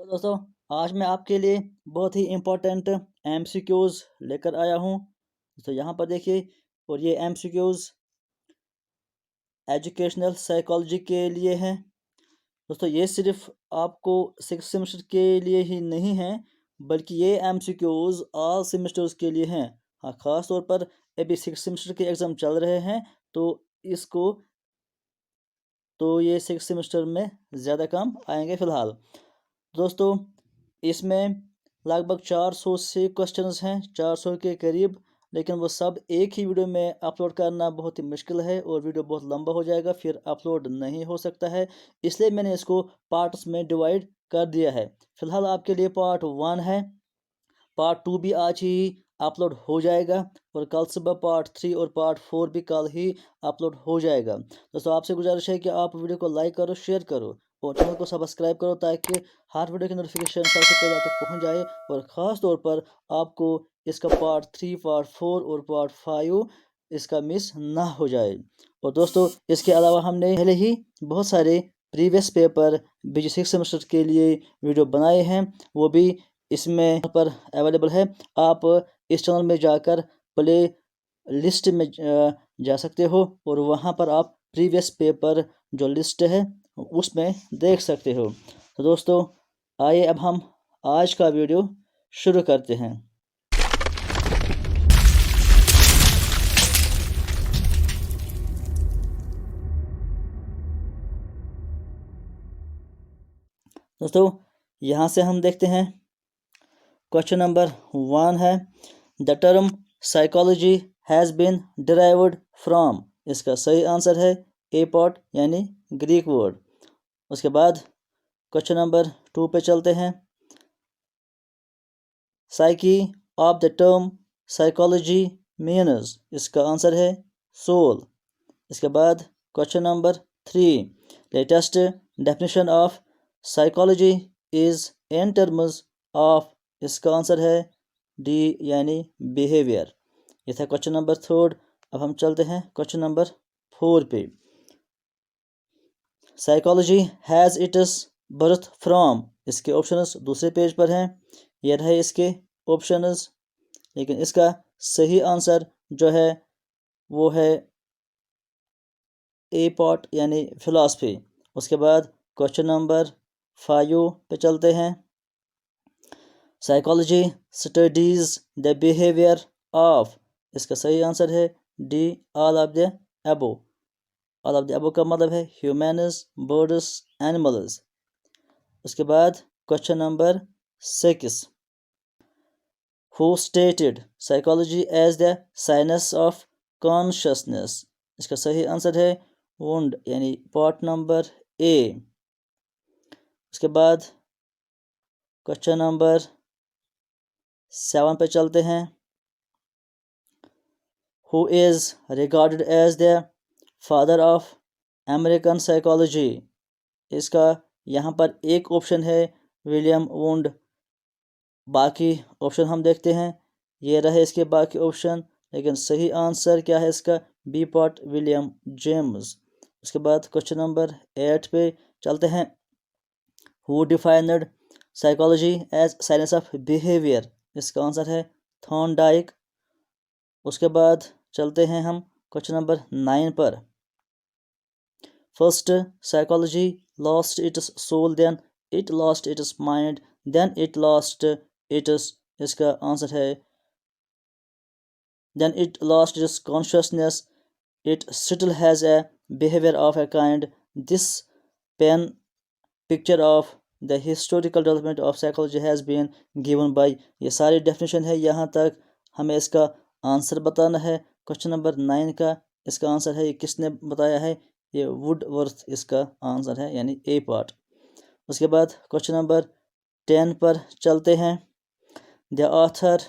तो दोस्तों, आज मैं आपके लिए बहुत ही इम्पोर्टेंट एमसीक्यूज़ लेकर आया हूँ। तो यहाँ पर देखिए, और ये एमसीक्यूज़ एजुकेशनल साइकोलॉजी के लिए हैं। दोस्तों, ये सिर्फ आपको 6th सेमेस्टर के लिए ही नहीं हैं, बल्कि ये एमसीक्यूज़ ऑल सेमेस्टर्स के लिए हैं। हाँ, ख़ास तौर पर अभी 6th सेमेस्टर के एग्ज़ाम चल रहे हैं, तो इसको ये 6th सेमेस्टर में ज़्यादा काम आएंगे फ़िलहाल। दोस्तों, इसमें लगभग 400 से क्वेश्चंस हैं, 400 के करीब, लेकिन वो सब एक ही वीडियो में अपलोड करना बहुत ही मुश्किल है और वीडियो बहुत लंबा हो जाएगा, फिर अपलोड नहीं हो सकता है। इसलिए मैंने इसको पार्ट्स में डिवाइड कर दिया है। फ़िलहाल आपके लिए पार्ट 1 है, पार्ट 2 भी आज ही अपलोड हो जाएगा और कल सुबह पार्ट 3 और पार्ट 4 भी कल ही अपलोड हो जाएगा। दोस्तों, आपसे गुजारिश है कि आप वीडियो को लाइक करो, शेयर करो और चैनल को सब्सक्राइब करो, ताकि हर वीडियो की नोटिफिकेशन सबसे पहले आप तक पहुंच जाए और ख़ास तौर पर आपको इसका पार्ट 3, पार्ट 4 और पार्ट 5 इसका मिस ना हो जाए। और दोस्तों, इसके अलावा हमने पहले ही बहुत सारे प्रीवियस पेपर BG 6 सेमेस्टर के लिए वीडियो बनाए हैं, वो भी इसमें पर अवेलेबल है। आप इस चैनल में जाकर प्ले लिस्ट में जा सकते हो और वहाँ पर आप प्रीवियस पेपर जो लिस्ट है उसमें देख सकते हो। तो दोस्तों, आइए अब हम आज का वीडियो शुरू करते हैं। दोस्तों, यहाँ से हम देखते हैं, क्वेश्चन नंबर 1 है, the term psychology has been derived from. इसका सही आंसर है ए पॉट यानी ग्रीक वर्ड। उसके बाद क्वेश्चन नंबर 2 पे चलते हैं, psyche of the term psychology means. इसका आंसर है सोल। इसके बाद question number 3, latest definition of psychology is in terms of. इसका आंसर है डी यानी बिहेवियर। ये था क्वेश्चन नंबर 3। अब हम चलते हैं क्वेश्चन नंबर 4 पे, psychology has its birth from. इसके ऑप्शंस दूसरे पेज पर हैं, ये रहे इसके ऑप्शंस, लेकिन इसका सही आंसर जो है वो है ए पॉट यानी फिलॉसफी। उसके बाद क्वेश्चन नंबर 5 पे चलते हैं, psychology studies the behaviour of. इसका सही आंसर है D, all of the above. All of the above का मतलब है ह्यूमन्स, बर्ड्स, एनिमल्स। उसके बाद question number 6, who stated psychology as the science of consciousness. इसका सही आंसर है वुंड यानी पार्ट नंबर ए। उसके बाद क्वेश्चन नंबर 7 पे चलते हैं, who is regarded as the father of American psychology. इसका यहाँ पर एक ऑप्शन है विलियम वुंड, बाकी ऑप्शन हम देखते हैं, ये रहे इसके बाकी ऑप्शन, लेकिन सही आंसर क्या है इसका, बी पॉट विलियम जेम्स। उसके बाद क्वेश्चन नंबर 8 पे चलते हैं, who defined psychology as science of behaviour. इसका आंसर है थॉर्नडाइक। उसके बाद चलते हैं हम क्वेश्चन नंबर 9 पर, first psychology lost its soul, then it lost its mind, then it lost its. इसका आंसर है then it lost its consciousness, it still has a behavior of a kind. This pen picture of the historical development of psychology has been given by। ये सारी definition है, यहाँ तक हमें इसका answer बताना है क्वेश्चन नंबर 9 का। इसका आंसर है, ये किसने बताया है, ये वुडवर्थ इसका आंसर है यानी ए पार्ट। उसके बाद क्वेश्चन नंबर 10 पर चलते हैं, the author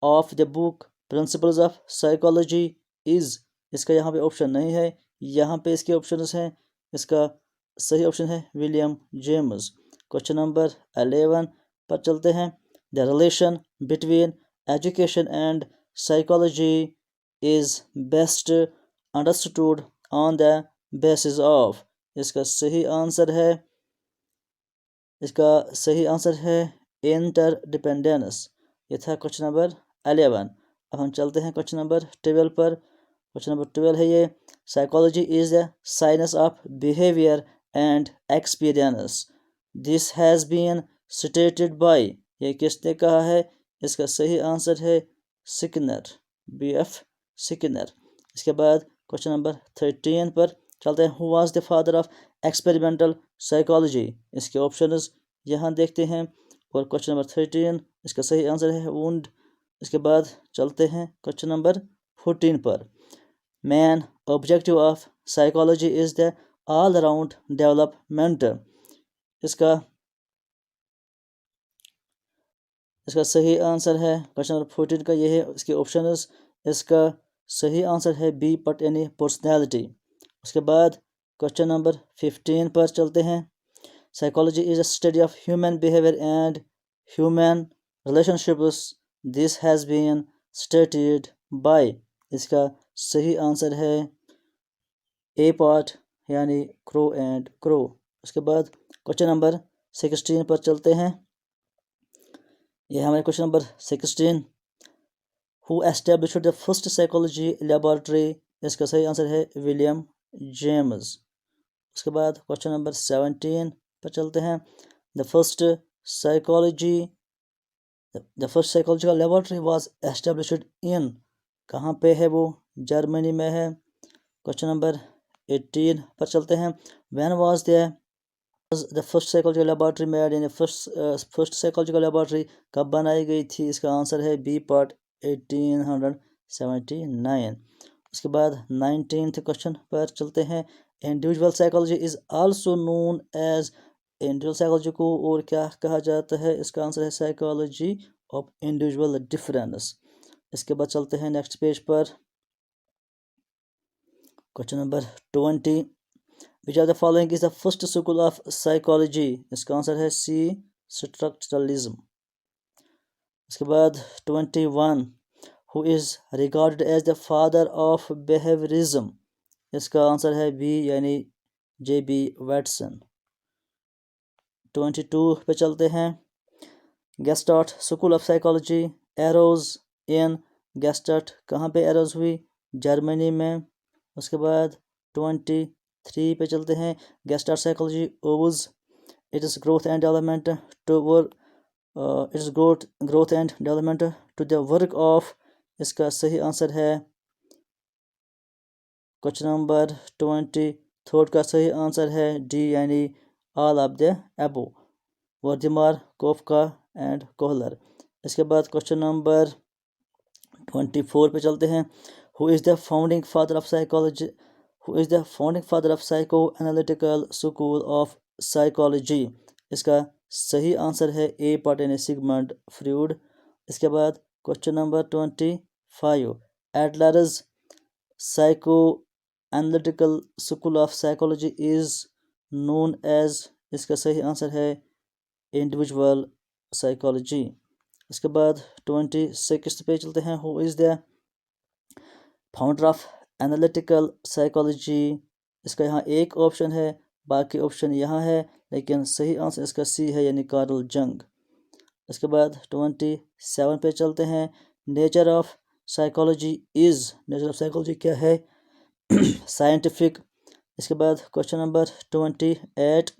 of the book principles of psychology is. इसका यहाँ पे ऑप्शन नहीं है, यहाँ पे इसके ऑप्शंस हैं, इसका सही ऑप्शन है विलियम जेम्स। क्वेश्चन नंबर 11 पर चलते हैं, the relation between education and psychology is best understood on the basis of. इसका सही आंसर है इसका सही आंसर है इंटरडिपेंडेंस। ये था क्वेश्चन नंबर 11। अब हम चलते हैं क्वेश्चन नंबर 12 पर। क्वेश्चन नंबर 12 है ये, psychology is the science of behaviour and experience. This has been stated by. ये किसने कहा है? इसका सही आंसर है स्किनर, B.F. स्किनर। इसके बाद क्वेश्चन नंबर 13 पर चलते हैं। Who was the father of experimental psychology? इसके ऑप्शंस यहाँ देखते हैं। और क्वेश्चन नंबर 13 इसका सही आंसर है वुंड। इसके बाद चलते हैं क्वेश्चन नंबर 14 पर। Man objective of psychology is the all around development. इसका सही आंसर है क्वेश्चन नंबर 14 का ये है। इसके ऑप्शंस, इसका सही आंसर है बी पट यानी पर्सनैलिटी। उसके बाद क्वेश्चन नंबर 15 पर चलते हैं। Psychology is a study of human behaviour and human relationships. This has been stated by. इसका सही आंसर है ए पार्ट यानी क्रो एंड क्रो। उसके बाद क्वेश्चन नंबर 16 पर चलते हैं। यह हमारे question number 16। Who established the first psychology laboratory? इसका सही आंसर है विलियम जेम्स। उसके बाद क्वेश्चन नंबर 17 पर चलते हैं। The first psychological laboratory was established in. कहाँ पे है वो? जर्मनी में है। क्वेश्चन नंबर 18 पर चलते हैं। When was the first psychological laboratory made? यानी फर्स्ट साइकोलॉजिकल लेबोरेटरी कब बनाई गई थी? इसका आंसर है बी पार्ट 1879। उसके बाद 19th क्वेश्चन पर चलते हैं। Individual psychology is also known as. Individual psychology को और क्या कहा जाता है? इसका आंसर है साइकोलॉजी ऑफ इंडिविजुअल डिफरेंस। इसके बाद चलते हैं नेक्स्ट पेज पर। Question number 20। Which are the following is the first school of psychology? इसका आंसर है सी स्ट्रक्चरलिज्म। उसके बाद 21। Who is regarded as the father of behaviourism? इसका आंसर है बी यानी J.B. वैटसन। 22 पे चलते हैं। Gestalt school of psychology arose in. Gestalt कहाँ पे एरोज हुई? जर्मनी में। उसके बाद 23 पे चलते हैं। Gestalt psychology owes it is growth and development to the work of. इसका सही आंसर है क्वेश्चन नंबर 23 का सही आंसर है डी यानी all of the above. Wertheimer, Koffka and Kohler. इसके बाद क्वेश्चन नंबर 24 पे चलते हैं। Who is the founding father of psychology? Who is the founding father of psycho analytical school of psychology? इसका सही आंसर है ए पार्ट यानी Sigmund Freud. इसके बाद question number 25। Adler's psycho analytical school of psychology is known as. इसका सही answer है individual psychology. इसके बाद 26 पे चलते हैं। Who is the founder of analytical psychology? इसका यहाँ एक ऑप्शन है, बाकी ऑप्शन यहाँ है, लेकिन सही आंसर इसका सी है यानी कार्ल जंग। इसके बाद 27 पे चलते हैं। Nature of psychology is. Nature of psychology क्या है? साइंटिफिक। इसके बाद question number 28।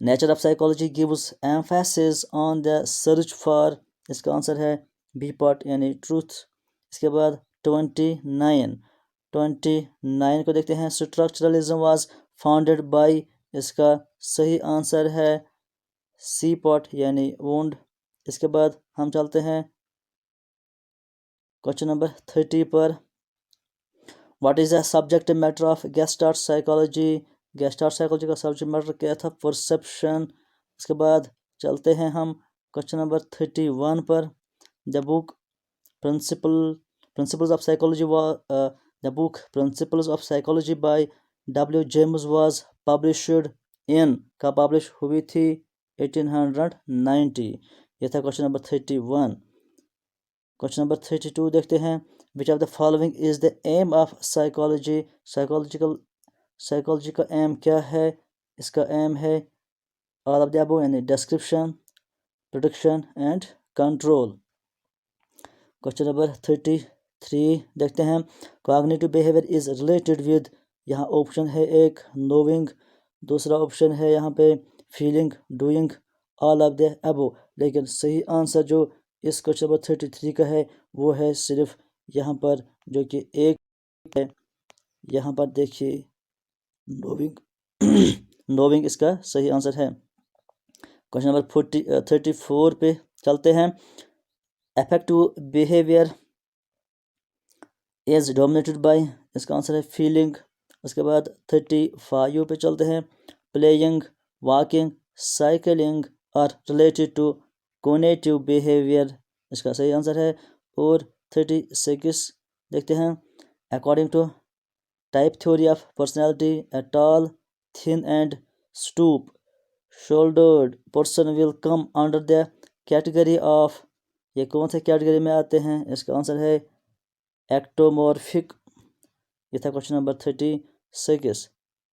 Nature of psychology gives emphasis on the search for. इसका आंसर है बी पार्ट यानी ट्रूथ। इसके बाद 29 को देखते हैं। Structuralism was founded by. इसका सही आंसर है सी पार्ट यानी वुंड। इसके बाद हम चलते हैं क्वेश्चन नंबर 30 पर। What is the subject matter of Gestalt psychology? Gestalt psychology का सब्जेक्ट मैटर क्या था? परसेप्शन। इसके बाद चलते हैं हम क्वेश्चन नंबर 31 पर। The book principles of psychology the book principles of psychology by W. James was published in. कब पब्लिश हुई थी? 1890। यह था क्वेश्चन नंबर 31। क्वेश्चन नंबर 32 देखते हैं। Which of the following is the aim of psychology? Psychology का aim क्या है? इसका एम है ऑल ऑफ द अबव यानी description, protection and control. Question number 33 देखते हैं। Cognitive behaviour is related with, यहाँ ऑप्शन है एक नोइंग, दूसरा ऑप्शन है यहाँ पे feeling, doing, all of the above. लेकिन सही आंसर जो इस क्वेश्चन नंबर 33 का है वो है सिर्फ यहाँ पर जो कि एक है। यहाँ पर देखिए नोइंग नोइंग इसका सही आंसर है। क्वेश्चन नंबर 34 पे चलते हैं। Affective behaviour is dominated by, इसका आंसर है फीलिंग। उसके बाद 35 पे चलते हैं। Playing, walking, cycling are related to cognitive behaviour, इसका सही आंसर है। और 36 देखते हैं। According to type theory of personality, a tall, thin and stoop shouldered person will come under the category of, ये कौन से कैटेगरी में आते हैं? इसका आंसर है एक्टोमॉर्फिक। ये था क्वेश्चन नंबर 36।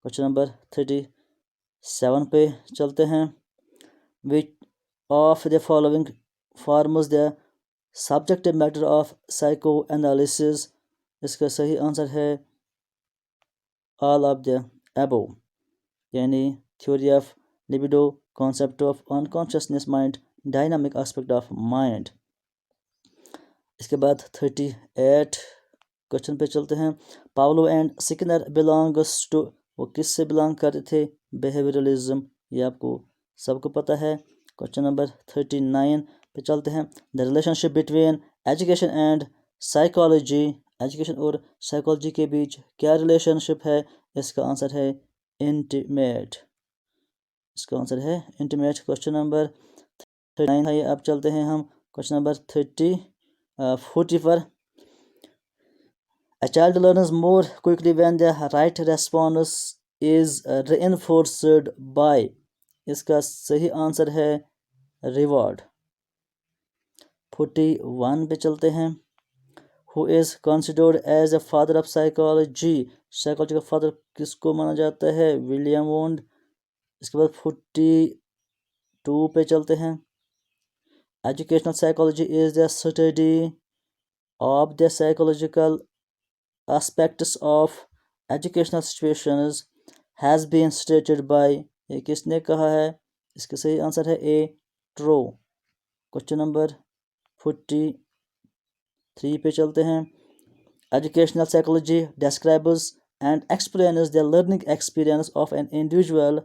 क्वेश्चन नंबर 37 पे चलते हैं। Which of the following forms the subjective matter of psycho analysis, इसका सही आंसर है ऑल ऑफ द अबव, यानी theory of libido, concept of unconsciousness mind, dynamic aspect of mind. इसके बाद 38 question पे चलते हैं। Pavlov and Skinner belongs to, वो किससे बिलोंग करते थे? बिहेवियरलिज्म, ये आपको सबको पता है। क्वेश्चन नंबर 39 पे चलते हैं। The relationship between education and psychology, education और साइकोलॉजी के बीच क्या रिलेशनशिप है? इसका आंसर है इंटीमेट, इसका आंसर है इंटीमेट। क्वेश्चन नंबर 39 है। अब चलते हैं हम क्वेश्चन नंबर 40 पर। A child learns more quickly when the right response is reinforced by, इसका सही आंसर है रिवॉर्ड। 41 पे चलते हैं। Who is considered as a father of psychology, psychology का फादर किसको माना जाता है? William wound. इसके बाद 42 पे चलते हैं। Educational psychology is the study of the psychological aspects of educational situations has been stated by, ये किसने कहा है? इसका सही आंसर है ए ट्रो। क्वेश्चन नंबर 43 पे चलते हैं। Educational psychology describes and explains the learning experience of an individual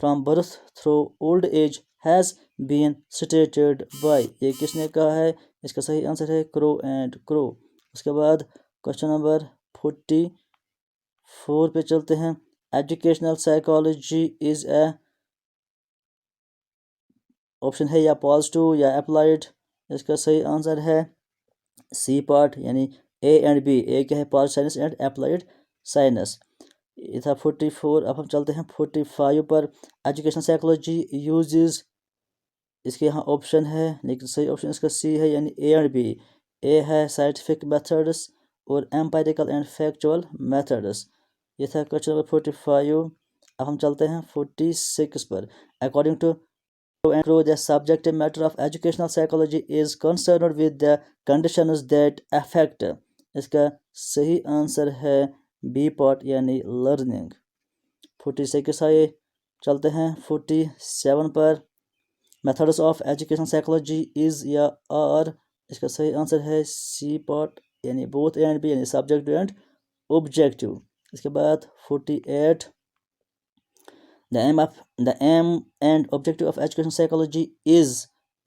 from birth through old age has been stated by, ये किसने कहा है? इसका सही आंसर है क्रो एंड क्रो। उसके बाद क्वेश्चन नंबर 44 पे चलते हैं। Educational psychology is a, option है या पॉजिटिव या अप्लाइड, इसका सही आंसर है सी पार्ट, यानी ए एंड बी। ए क्या है? Positive science and applied science. ये था 44। अब हम चलते हैं 45 पर। एजुकेशनल साइकोलॉजी यूजेस, इसके यहाँ ऑप्शन है लेकिन सही ऑप्शन इसका सी है, यानी ए एंड बी। ए है साइंटिफिक मेथड्स और एम्पायरिकल एंड फैक्चुअल मेथड्स। ये था क्वेश्चन नंबर 45। अब हम चलते हैं 46 पर। According to the subjective matter of educational psychology is concerned with the conditions that affect, इसका सही आंसर है बी पार्ट, यानी लर्निंग। 46 आए। चलते हैं 47 पर। Methods of education psychology is या आर, इसका सही आंसर है सी पार्ट, यानी बोथ एंड बी, यानी सब्जेक्टिव एंड ऑब्जेक्टिव। इसके बाद 48। The aim and objective of education psychology is,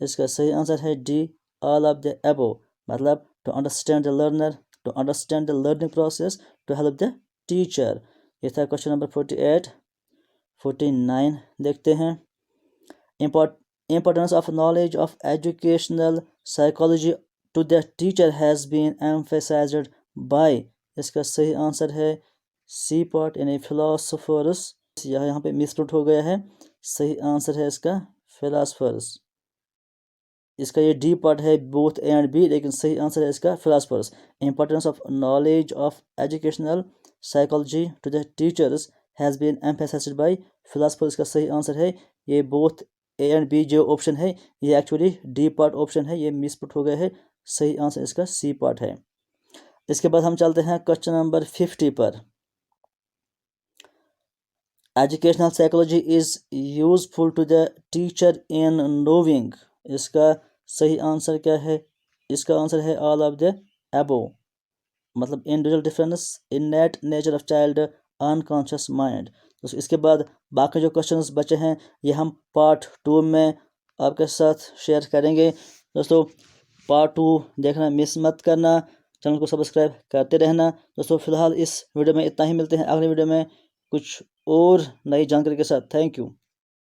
इसका सही आंसर है D all of the above, मतलब to understand the learner, to understand the learning process, to help the teacher। ये था question number 48। 49 देखते हैं। Importance of knowledge of educational psychology to the teacher has been emphasized by, इसका सही answer है C part, यानी philosophers। यहाँ पे मिसप्रिंट हो गया है, सही आंसर है इसका फिलासफर्स। इसका ये डी पार्ट है बोथ ए एंड बी, लेकिन सही आंसर है इसका philosophers. Importance of knowledge of educational psychology to the teachers has been emphasised by philosophers, इसका सही आंसर है ये बोथ ए एंड बी जो ऑप्शन है ये एक्चुअली डी पार्ट ऑप्शन है, ये मिसपुट हो गया है। सही आंसर इसका सी पार्ट है। इसके बाद हम चलते हैं क्वेश्चन नंबर 50 पर। Educational psychology is useful to the teacher in knowing. इसका सही आंसर क्या है? इसका आंसर है ऑल ऑफ द अबोव, मतलब individual difference, innate nature of child, unconscious mind. तो इसके बाद बाकी जो क्वेश्चंस बचे हैं ये हम पार्ट 2 में आपके साथ शेयर करेंगे। दोस्तों पार्ट 2 देखना मिस मत करना, चैनल को सब्सक्राइब करते रहना। दोस्तों फिलहाल इस वीडियो में इतना ही, मिलते हैं अगले वीडियो में कुछ और नई जानकारी के साथ। Thank you.